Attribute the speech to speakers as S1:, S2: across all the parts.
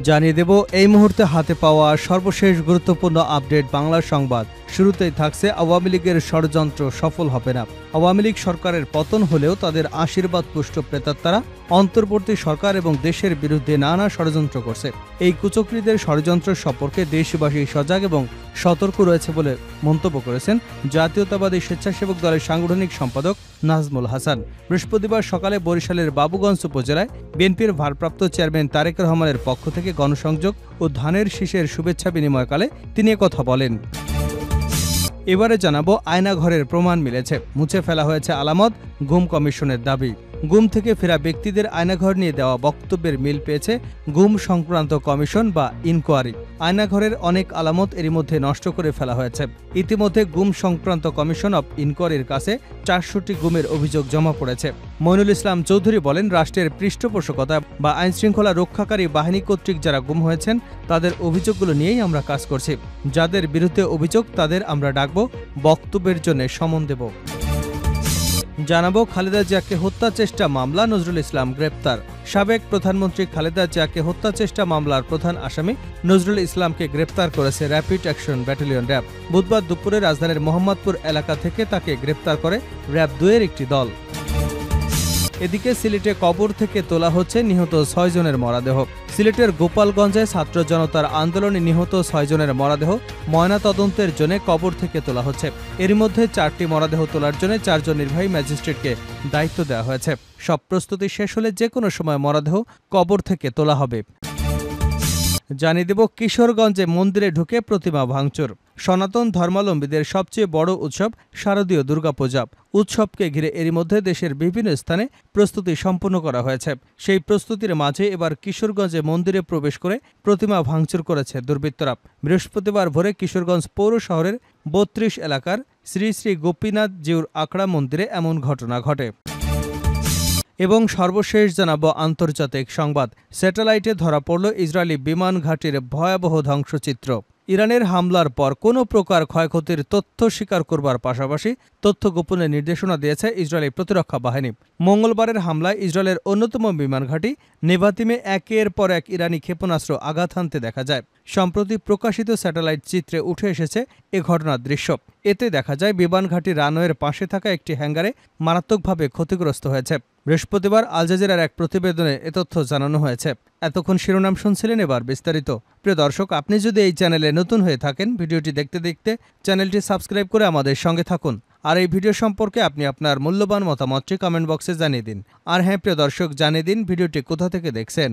S1: জানিয়ে দেব এই মুহূর্তে হাতে পাওয়া সর্বশেষ গুরুত্বপূর্ণ আপডেট বাংলা সংবাদ। শুরুতেই থাকছে আওয়ামী লীগের ষড়যন্ত্র সফল হবে না। আওয়ামী লীগ সরকারের পতন হলেও তাদের আশীর্বাদ পুষ্ট প্রেতাত্মারা অন্তর্বর্তী সরকার এবং দেশের বিরুদ্ধে নানা ষড়যন্ত্র করছে। এই কুচক্রীদের ষড়যন্ত্র সম্পর্কে দেশবাসী সজাগ এবং সতর্ক রয়েছে বলে মন্তব্য করেছেন জাতীয়তাবাদী স্বেচ্ছাসেবক দলের সাংগঠনিক সম্পাদক নাজমুল হাসান। বৃহস্পতিবার সকালে বরিশালের বাবুগঞ্জ উপজেলায় বিএনপির ভারপ্রাপ্ত চেয়ারম্যান তারেক রহমানের পক্ষ থেকে গণসংযোগ ও ধানের শীষের শুভেচ্ছা বিনিময়কালে তিনি একথা বলেন। এবারে জানাবো আয়নাঘরের প্রমাণ মিলেছে, মুছে ফেলা হয়েছে আলামত, গুম কমিশনের দাবি। গুম থেকে ফেরা ব্যক্তিদের আয়নাঘর নিয়ে দেওয়া বক্তব্যের মিল পেয়েছে গুম সংক্রান্ত কমিশন বা ইনকোয়ারি। আয়নাঘরের অনেক আলামত এরই মধ্যে নষ্ট করে ফেলা হয়েছে। ইতিমধ্যে গুম সংক্রান্ত কমিশন অব ইনকোয়ারির কাছে 400টি গুমের অভিযোগ জমা পড়েছে। মইনুল ইসলাম চৌধুরী বলেন, রাষ্ট্রের পৃষ্ঠপোষকতা বা আইনশৃঙ্খলা রক্ষাকারী বাহিনী কর্তৃক যারা গুম হয়েছেন তাদের অভিযোগগুলো নিয়েই আমরা কাজ করছি। যাদের বিরুদ্ধে অভিযোগ তাদের আমরা ডাকব, বক্তব্যের জন্য সমন দেব। জানাবো খালেদা জিয়াকে হত্যা চেষ্টা মামলা নজরুল ইসলাম গ্রেপ্তার। সাবেক প্রধানমন্ত্রী খালেদা জিয়াকে হত্যা চেষ্টা মামলার প্রধান আসামি নজরুল ইসলামকে গ্রেপ্তার করেছে র্যাপিড অ্যাকশন ব্যাটালিয়ন র্যাব। বুধবার দুপুরে রাজধানীর মোহাম্মদপুর এলাকা থেকে তাকে গ্রেপ্তার করে র্যাব 2-এর একটি দল। এদিকে সিলেটে কবর থেকে তোলা হচ্ছে নিহত 6 জনের মরদেহ। সিলেটের গোপালগঞ্জে ছাত্র জনতার আন্দোলনে নিহত 6 জনের মরদেহ ময়নাতদন্তের জন্য কবর থেকে তোলা হচ্ছে। এর মধ্যে 4টি মরদেহ তোলার জন্য 4 জন নির্বাহী ম্যাজিস্ট্রেটকে দায়িত্ব দেওয়া হয়েছে। সব প্রস্তুতি শেষ হলে যে কোনো সময় মরদেহ কবর থেকে তোলা হবে। জানিয়ে দেব কিশোরগঞ্জে মন্দিরে ঢুকে প্রতিমা ভাঙচুর। সনাতন ধর্মাবলম্বীদের সবচেয়ে বড় উৎসব শারদীয় দুর্গাপূজা। উৎসবকে ঘিরে এরই মধ্যে দেশের বিভিন্ন স্থানে প্রস্তুতি সম্পন্ন করা হয়েছে। সেই প্রস্তুতির মাঝে এবার কিশোরগঞ্জে মন্দিরে প্রবেশ করে প্রতিমা ভাঙচুর করেছে দুর্বৃত্তরা। বৃহস্পতিবার ভোরে কিশোরগঞ্জ পৌর শহরের 32 এলাকার শ্রী শ্রী গোপীনাথ জিউর আখড়া মন্দিরে এমন ঘটনা ঘটে। এবং সর্বশেষ জানাবো আন্তর্জাতিক সংবাদ। স্যাটেলাইটে ধরা পড়ল ইসরায়েলি বিমান ঘাঁটির ভয়াবহ ধ্বংসচিত্র। ইরানের হামলার পর কোনো প্রকার ক্ষয়ক্ষতির তথ্য স্বীকার করবার পাশাপাশি তথ্য গোপনের নির্দেশনা দিয়েছে ইসরায়েলি প্রতিরক্ষা বাহিনী। মঙ্গলবারের হামলায় ইসরায়েলের অন্যতম বিমান ঘাঁটি নেভাতিমে একের পর এক ইরানি ক্ষেপণাস্ত্র আঘাত হানতে দেখা যায়। সম্প্রতি প্রকাশিত স্যাটেলাইট চিত্রে উঠে এসেছে এ ঘটনার দৃশ্য। এতে দেখা যায় বিমান ঘাঁটি রানওয়ের পাশে থাকা একটি হ্যাঙ্গারে মারাত্মকভাবে ক্ষতিগ্রস্ত হয়েছে। বৃহস্পতিবার আল জাজিরার এক প্রতিবেদনে এ তথ্য জানানো হয়েছে। এতক্ষণ শিরোনাম শুনছিলেন, এবার বিস্তারিত। প্রিয় দর্শক, আপনি যদি এই চ্যানেলে নতুন হয়ে থাকেন, ভিডিওটি দেখতে দেখতে চ্যানেলটি সাবস্ক্রাইব করে আমাদের সঙ্গে থাকুন। আর এই ভিডিও সম্পর্কে আপনি আপনার মূল্যবান মতামতটি কমেন্ট বক্সে জানিয়ে দিন। আর হ্যাঁ প্রিয় দর্শক, জানিয়ে দিন ভিডিওটি কোথা থেকে দেখছেন।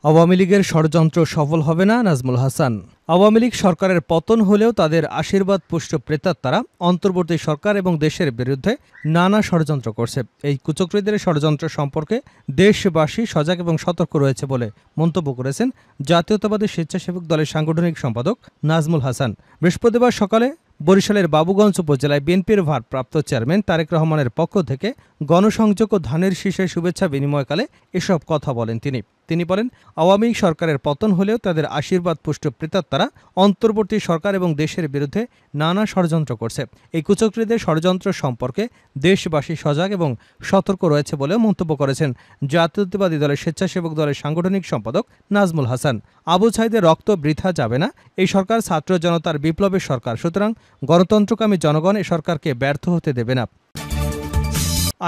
S1: আওয়ামী লীগের ষড়যন্ত্র সফল হবে না, নাজমুল হাসান। আওয়ামী লীগ সরকারের পতন হলেও তাদের আশীর্বাদ পুষ্ট প্রেতাত্মারা অন্তর্বর্তী সরকার এবং দেশের বিরুদ্ধে নানা ষড়যন্ত্র করছে। এই কুচক্রীদের ষড়যন্ত্র সম্পর্কে দেশবাসী সজাগ এবং সতর্ক রয়েছে বলে মন্তব্য করেছেন জাতীয়তাবাদী স্বেচ্ছাসেবক দলের সাংগঠনিক সম্পাদক নাজমুল হাসান। বৃহস্পতিবার সকালে বরিশালের বাবুগঞ্জ উপজেলায় বিএনপির ভারপ্রাপ্ত চেয়ারম্যান তারেক রহমানের পক্ষ থেকে গণসংযোগ ও ধানের শীষের শুভেচ্ছা বিনিময়কালে এসব কথা বলেন তিনি বলেন, আওয়ামী সরকারের পতন হলেও তাদের আশীর্বাদ পুষ্ট প্রেতাত্মারা অন্তর্বর্তী সরকার এবং দেশের বিরুদ্ধে নানা ষড়যন্ত্র করছে। এই কুচক্রীদের ষড়যন্ত্র সম্পর্কে দেশবাসী সজাগ এবং সতর্ক রয়েছে বলেও মন্তব্য করেছেন জাতীয়তাবাদী দলের স্বেচ্ছাসেবক দলের সাংগঠনিক সম্পাদক নাজমুল হাসান। আবু ছাইদের রক্ত বৃথা যাবে না। এই সরকার ছাত্র জনতার বিপ্লবের সরকার, সুতরাং গণতন্ত্রকামী জনগণ এ সরকারকে ব্যর্থ হতে দেবে না।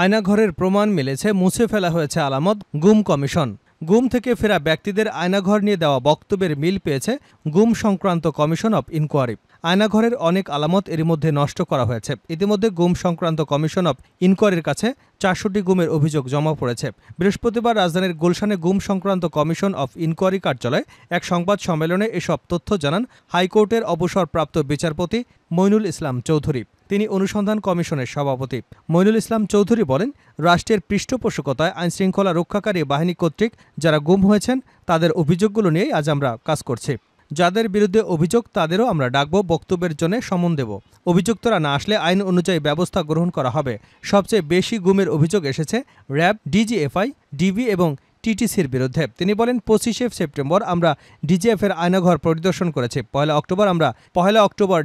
S1: আয়নাঘরের প্রমাণ মিলেছে, মুছে ফেলা হয়েছে আলামত, গুম কমিশন। গুম থেকে ফেরা ব্যক্তিদের আয়নাঘর নিয়ে দেওয়া বক্তব্যের মিল পেয়েছে গুম সংক্রান্ত কমিশন অব ইনকোয়ারি। আয়নাঘরের অনেক আলামত এরই মধ্যে নষ্ট করা হয়েছে। ইতিমধ্যে গুম সংক্রান্ত কমিশন অব ইনকোয়ারির কাছে 400টি গুমের অভিযোগ জমা পড়েছে। বৃহস্পতিবার রাজধানীর গুলশানে গুম সংক্রান্ত কমিশন অব ইনকোয়ারি কার্যালয়ে এক সংবাদ সম্মেলনে এসব তথ্য জানান হাইকোর্টের অবসরপ্রাপ্ত বিচারপতি মইনুল ইসলাম চৌধুরী। তিনি অনুসন্ধান কমিশনের সভাপতি। মইনুল ইসলাম চৌধুরী বলেন, রাষ্ট্রের পৃষ্ঠপোষকতায় আইনশৃঙ্খলা রক্ষাকারী বাহিনী কর্তৃক যারা গুম হয়েছেন তাদের অভিযোগগুলো নিয়েই আজ আমরা কাজ করছি। যাদের বিরুদ্ধে অভিযোগ তাদেরও আমরা ডাকব, বক্তব্যের জন্য সমন দেব। অভিযুক্তরা না আসলে আইন অনুযায়ী ব্যবস্থা গ্রহণ করা হবে। সবচেয়ে বেশি গুমের অভিযোগ এসেছে র্যাব, ডিজিএফআই, ডিবি এবং টিটিসির বিরুদ্ধে। তিনি বলেন, 25শে সেপ্টেম্বর আমরা ডিজিএফের আয়নাঘর পরিদর্শন করেছি। 1 অক্টোবর আমরা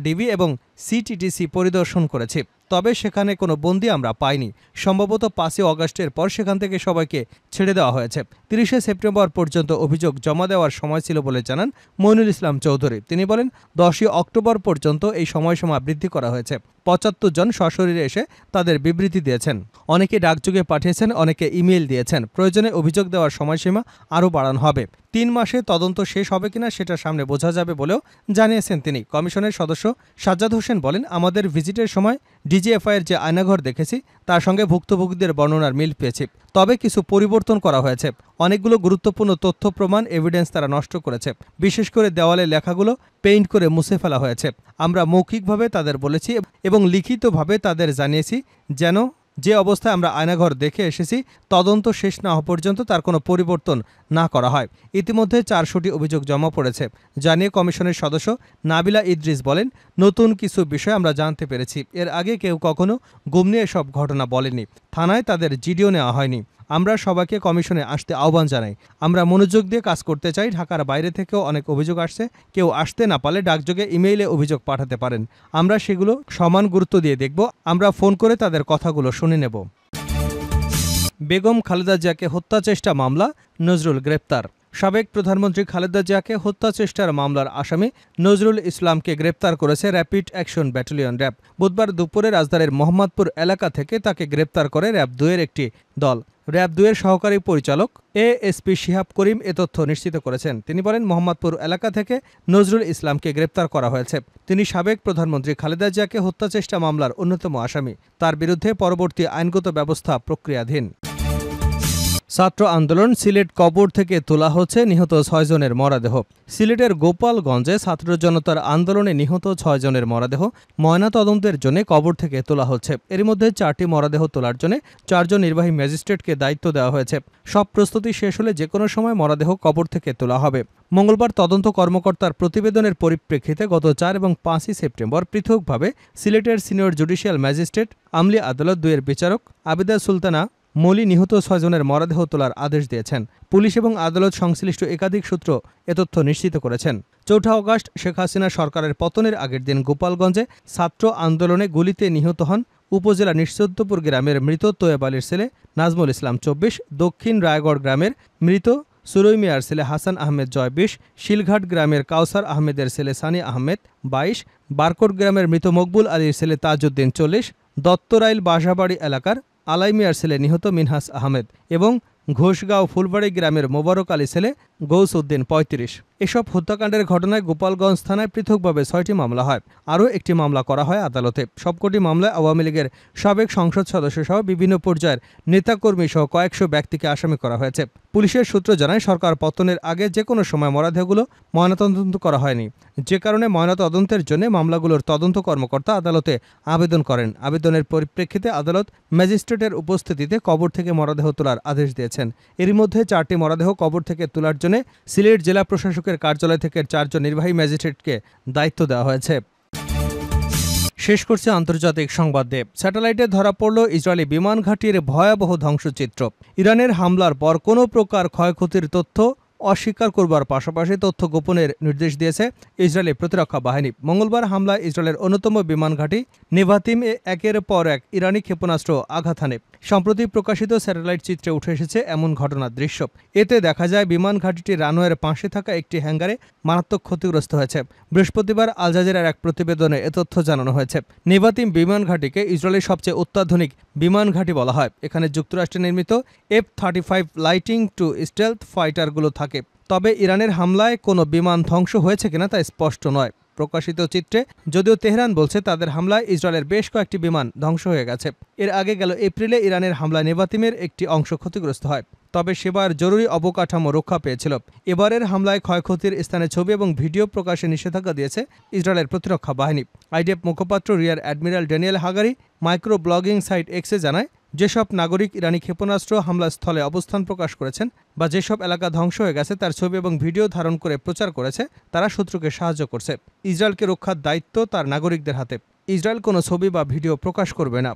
S1: ডিবি এবং সিটিটিসি পরিদর্শন করেছি। তবে সেখানে কোনো বন্দী আমরা পাইনি। সম্ভবত 5ই অগাস্টের পর সেখান থেকে সবাইকে ছেড়ে দেওয়া হয়েছে। 30শে সেপ্টেম্বর পর্যন্ত অভিযোগ জমা দেওয়ার সময় ছিল বলে জানান মইনুল ইসলাম চৌধুরী। তিনি বলেন, 10ই অক্টোবর পর্যন্ত এই সময়সীমা বৃদ্ধি করা হয়েছে। 75 জন সশরীরে এসে তাদের বিবৃতি দিয়েছেন। অনেকে ডাকযোগে পাঠিয়েছেন, অনেকে ইমেইল দিয়েছেন। প্রয়োজনে অভিযোগ দেওয়ার সময়সীমা আরও বাড়ানো হবে। 3 মাসে তদন্ত শেষ হবে কিনা সেটা সামনে বোঝা যাবে বলেও জানিয়েছেন তিনি। কমিশনের সদস্য সাজ্জাদ হোসেন বলেন, আমাদের ভিজিটের সময় ডিজিএফআই এর যে আয়নাঘর দেখেছি তার সঙ্গে ভুক্তভোগীদের বর্ণনার মিল পেয়েছি। তবে কিছু পরিবর্তন করা হয়েছে। অনেকগুলো গুরুত্বপূর্ণ তথ্য প্রমাণ এভিডেন্স তারা নষ্ট করেছে। বিশেষ করে দেওয়ালে লেখাগুলো পেইন্ট করে মুছে ফেলা হয়েছে। আমরা মৌখিকভাবে তাদের বলেছি এবং লিখিতভাবে তাদের জানিয়েছি যেন যে অবস্থায় আমরা আয়নাঘর দেখে এসেছি তদন্ত শেষ না হওয়া পর্যন্ত তার কোনো পরিবর্তন না করা হয়। ইতিমধ্যে 400টি অভিযোগ জমা পড়েছে জানিয়ে কমিশনের সদস্য নাবিলা ইদ্রিস বলেন, নতুন কিছু বিষয় আমরা জানতে পেরেছি। এর আগে কেউ কখনো গুম নিয়ে এসব ঘটনা বলেনি। থানায় তাদের জিডিও নেওয়া হয়নি। আমরা সবাইকে কমিশনে আসতে আহ্বান জানাই। আমরা মনোযোগ দিয়ে কাজ করতে চাই। ঢাকার বাইরে থেকেও অনেক অভিযোগ আসছে। কেউ আসতে না পারলে ডাকযোগে ইমেইলে অভিযোগ পাঠাতে পারেন। আমরা সেগুলো সমান গুরুত্ব দিয়ে দেখব। আমরা ফোন করে তাদের কথাগুলো শুনে নেব। বেগম খালেদা জিয়াকে হত্যা চেষ্টা মামলা, নজরুল গ্রেপ্তার। সাবেক প্রধানমন্ত্রী খালেদা জিয়াকে হত্যা চেষ্টার মামলার আসামি নজরুল ইসলামকে গ্রেপ্তার করেছে র্যাপিড অ্যাকশন ব্যাটালিয়ন র্যাব। বুধবার দুপুরে রাজধানীর মোহাম্মদপুর এলাকা থেকে তাকে গ্রেপ্তার করে র্যাব 2-এর একটি দল। র্যাব 2-এর সহকারী পরিচালক এএসপি শিহাব করিম এ তথ্য নিশ্চিত করেছেন। তিনি বলেন, মোহাম্মদপুর এলাকা থেকে নজরুল ইসলামকে গ্রেপ্তার করা হয়েছে। তিনি সাবেক প্রধানমন্ত্রী খালেদা জিয়াকে হত্যা চেষ্টা মামলার অন্যতম আসামি। তার বিরুদ্ধে পরবর্তী আইনগত ব্যবস্থা প্রক্রিয়াধীন। ছাত্র আন্দোলন, সিলেট কবর থেকে তোলা হচ্ছে নিহত 6 জনের মরদেহ। সিলেটের গোপালগঞ্জে ছাত্র জনতার আন্দোলনে নিহত 6 জনের মরদেহ ময়নাতদন্তের জন্য কবর থেকে তোলা হচ্ছে। এর মধ্যে 4টি মরদেহ তোলার জন্য 4 জন নির্বাহী ম্যাজিস্ট্রেটকে দায়িত্ব দেওয়া হয়েছে। সব প্রস্তুতি শেষ হলে যে কোনো সময় মরদেহ কবর থেকে তোলা হবে। মঙ্গলবার তদন্ত কর্মকর্তার প্রতিবেদনের পরিপ্রেক্ষিতে গত 4 এবং 5ই সেপ্টেম্বর পৃথকভাবে সিলেটের সিনিয়র জুডিশিয়াল ম্যাজিস্ট্রেট আমলি আদালত 2-এর বিচারক আবিদা সুলতানা মলি নিহত 6 জনের মরদেহ তোলার আদেশ দিয়েছেন। পুলিশ এবং আদালত সংশ্লিষ্ট একাধিক সূত্র এ তথ্য নিশ্চিত করেছেন। 4 আগস্ট শেখ হাসিনা সরকারের পতনের আগের দিন গোপালগঞ্জে ছাত্র আন্দোলনে গুলিতে নিহত হন উপজেলা নিশ্চিন্তপুর গ্রামের মৃত তোয়েব আলীর ছেলে নাজমুল ইসলাম 24, দক্ষিণ রায়গড় গ্রামের মৃত সুরৈ মিয়ার ছেলে হাসান আহমেদ জয় 20, শিলঘাট গ্রামের কাউসার আহমেদের ছেলে সানি আহমেদ 22, বারকোট গ্রামের মৃত মকবুল আলীর ছেলে তাজউদ্দিন 40, দত্তরাইল বাসাবাড়ি এলাকার আলাই মিয়ার ছেলে নিহত মিনহাস আহমেদ এবং ঘোষগাঁও ফুলবাড়ি গ্রামের মোবারক আলী ছেলে গৌস উদ্দিন 35। এসব হত্যাকাণ্ডের ঘটনায় গোপালগঞ্জ থানায় পৃথকভাবে 6টি মামলা হয়। আরও একটি মামলা করা হয় আদালতে। সবকটি মামলায় আওয়ামী লীগের সাবেক সংসদ সদস্যসহ বিভিন্ন পর্যায়ের নেতাকর্মী সহ কয়েকশো ব্যক্তিকে আসামি করা হয়েছে। পুলিশের সূত্র জানায়, সরকার পতনের আগে যে কোনো সময় মরদেহগুলো ময়নাতদন্ত করা হয়নি, যে কারণে ময়নাতদন্তের জন্য মামলাগুলোর তদন্ত কর্মকর্তা আদালতে আবেদন করেন। আবেদনের পরিপ্রেক্ষিতে আদালত ম্যাজিস্ট্রেটের উপস্থিতিতে কবর থেকে মরদেহ তোলার আদেশ দিয়েছেন। এরই মধ্যে 4টি মরদেহ কবর থেকে তোলার জন্য সিলেট জেলা প্রশাসকের কার্যালয় থেকে 4 জন নির্বাহী ম্যাজিস্ট্রেটকে দায়িত্ব দেওয়া হয়েছে। শেষ করছে আন্তর্জাতিক সংবাদ দিয়ে। স্যাটেলাইটে ধরা পড়ল ইসরায়েলি বিমান ঘাঁটির ভয়াবহ ধ্বংসচিত্র। ইরানের হামলার পর কোনো প্রকার ক্ষয়ক্ষতির তথ্য অস্বীকার করবার পাশাপাশি তথ্য গোপনের নির্দেশ দিয়েছে ইসরায়েলি প্রতিরক্ষা বাহিনী। মঙ্গলবার হামলায় ইসরায়েলের অন্যতম বিমান ঘাঁটি নেভাতিম-এ একের পর এক ইরানি ক্ষেপণাস্ত্র আঘাত হানে। সম্প্রতি প্রকাশিত স্যাটেলাইট চিত্রে উঠে এসেছে এমন ঘটনার দৃশ্য। এতে দেখা যায় বিমান ঘাঁটিটির রানওয়ের পাশে থাকা একটি হ্যাঙ্গারে মারাত্মক ক্ষতিগ্রস্ত হয়েছে। বৃহস্পতিবার আল জাজিরার এক প্রতিবেদনে এ তথ্য জানানো হয়েছে। নেভাতিম বিমান ঘাঁটিকে ইসরায়েলের সবচেয়ে অত্যাধুনিক বিমান ঘাঁটি বলা হয়। এখানে যুক্তরাষ্ট্রে নির্মিত F-35 লাইটিং টু স্টেলথ ফাইটারগুলো থাকে। তবে ইরানের হামলায় কোনো বিমান ধ্বংস হয়েছে কিনা তা স্পষ্ট নয়। প্রকাশিত চিত্রে যদিও তেহরান বলছে তাদের হামলায় ইসরায়েলের বেশ কয়েকটি বিমান ধ্বংস হয়ে গেছে। এর আগে গেল এপ্রিলে ইরানের হামলায় নেভাতিমের একটি অংশ ক্ষতিগ্রস্ত হয়, তবে সেবার জরুরি অবকাঠামো রক্ষা পেয়েছিল। এবারের হামলায় ক্ষয়ক্ষতির স্থানে ছবি এবং ভিডিও প্রকাশে নিষেধাজ্ঞা দিয়েছে ইসরায়েলের প্রতিরক্ষা বাহিনী। আইডিএফ মুখপাত্র rear admiral Daniel Hagari micro blogging site এক্সে জানায়, যেসব নাগরিক ইরানি ক্ষেপণাস্ত্র হামলার স্থলে অবস্থান প্রকাশ করেছেন বা যেসব এলাকা ধ্বংস হয়ে গেছে তার ছবি এবং ভিডিও ধারণ করে প্রচার করেছে, তারা শত্রুকে সাহায্য করছে। ইসরায়েলকে রক্ষার দায়িত্ব তার নাগরিকদের হাতে। ইসরায়েল কোনো ছবি বা ভিডিও প্রকাশ করবে না।